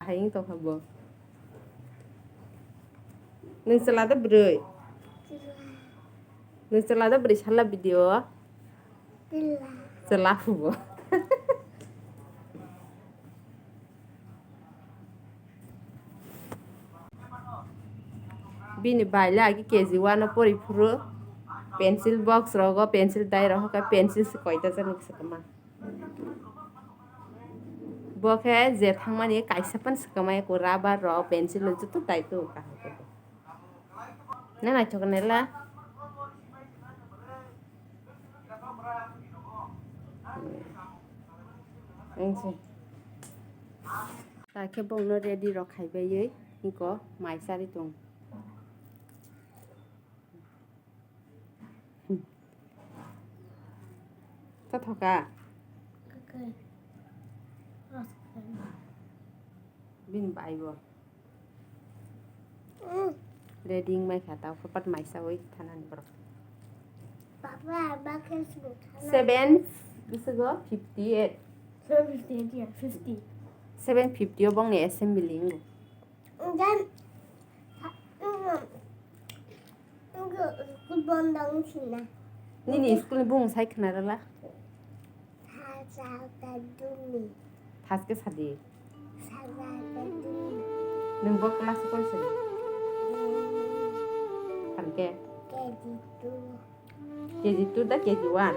Hayang to habo. Nungsalada beri. Nungsalada beri salah video. Salah habo. Bini baila agi KG1 pori puro pencil box rogo pencil dai rogo ka pencil sekoita jan sekama. Boke je thangmani kaisa pan sekamai ko rubber ro pencil lo jutu dai to ka. Na thok nela. Take bongno ready ro khaibai iko mai sari tong. Ta thoka. Bin bai bo. Ready mai khata pat mai sa oi thanan bro. Papa, back in 7 this go 58. 758, yeah, 50. 750 bong ni assembling. Dan school bondang sina. Ni school bung sai khnarala. Saja taduni. Thaske sadi. Saja taduni. Nung bo class ko sadi. Hanke. KG2 da KG1.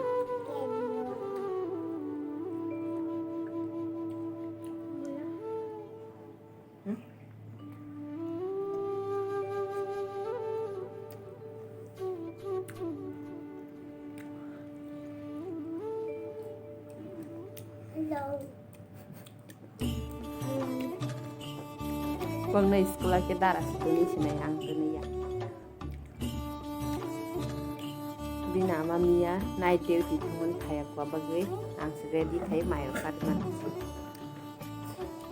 Hello. Kung na sekolah ke daras tu ni sinay ang dunia. Bina mamia night duty thongon khaya ko bagai ang ready thai mai kat man.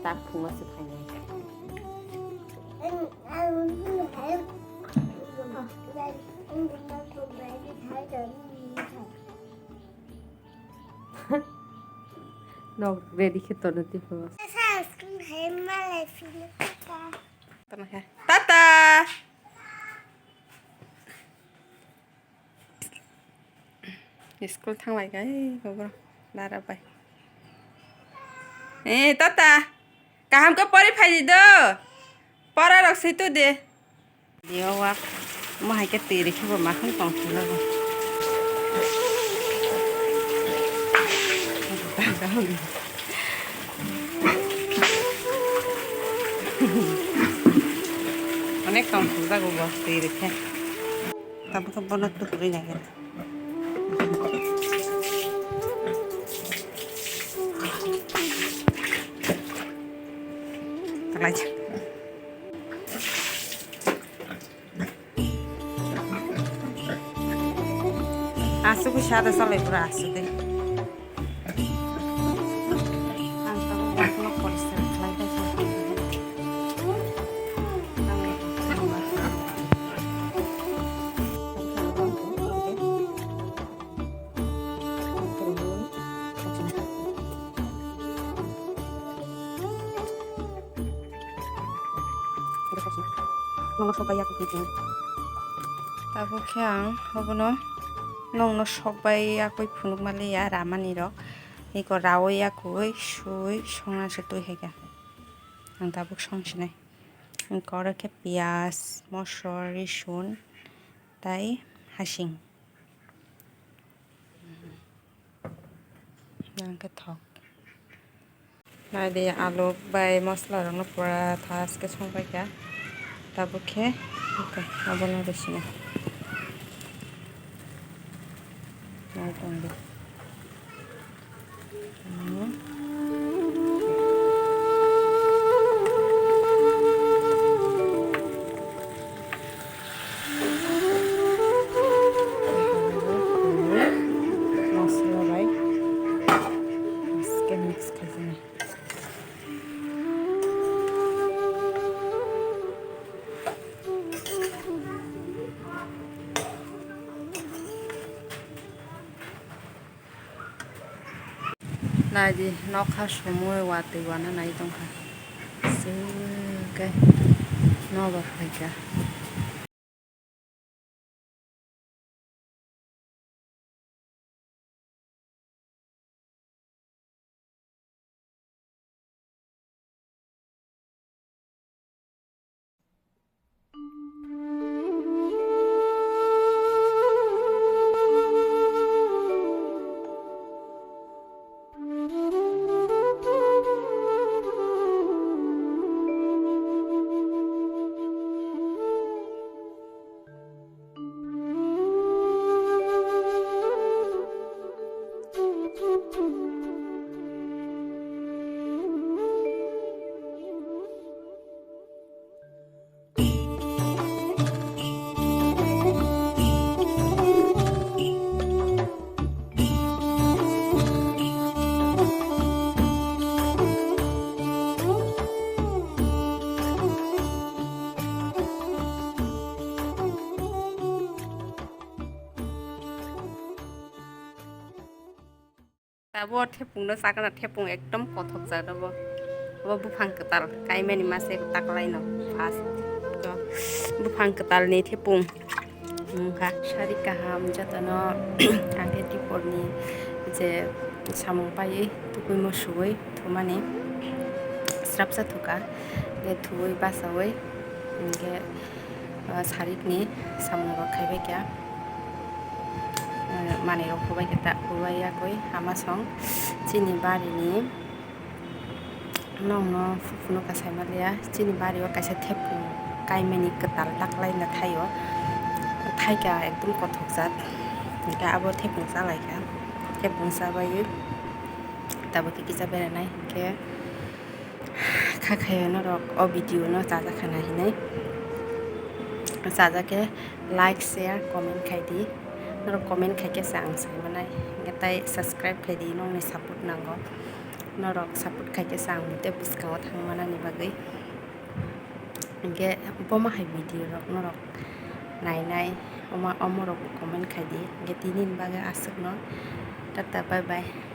Tak phunga se phai nai. No ready ke to nanti phunga. Tata. School thang lại cái gogo lara bai. Tata. Kaham ko pori phai di do. Pora rok situ de. Dio wa mo hai ke ti ri khibo ma khon tong thula go. Onek tong thula go bo ti ri khe. Tabu to bonot tu kuri lage. Aja. Asu ku syada sale pura asu deh. Antara waktu polis lagi sih. Nong sobai aku gitu. Tabu kyang, hobono. Nong sobai aku phunukmali ya ramani rok. Iko rawi aku shui songna setu hega. Ang tabu songsinai. Iko ke pias, mosor, risun, tai hasing. Nang ke thok. Nah dia alu bay mosla rong pura thas ke songbai ka. Tabu ke, oke, abono di sini. Nah tunggu. Mosla bay, mix ke sini. Nah di nokha semua watwi wana nai tongkha. 쓱 넣어버릴까. Tabo thepung no sakana thepung ekdom kothok jadabo. Abo bufang ketal kaimeni mase taklai no pas. To bufang ketal ni thepung. Ha shari kaham jatano angke diporni je samung pai tukui mo suoi thumani srapsa thuka ge thui basawai ge saritni samung ro khaibai kya mane rok hubai kita hubai yakoi hamasong chini bari ni nongno phunuknai saimalia chini bari o kaisa thepung kaimeni ketal taklai na thayo khaikha ekdom kothok jat ga abo thepung salaika thepung sabai tabo kisa beranai ke khaikha no rok o video no jaja khana hinai jaja ke like share comment khaidi norok comment khaike sang saimanai ngetai subscribe khaidi nongni support nango norok support khaike sang mute buskango thangmanani bagai nge boma hai video rok norok nainai omorok comment khaidi nge tini bagai asuk no tata bye bye.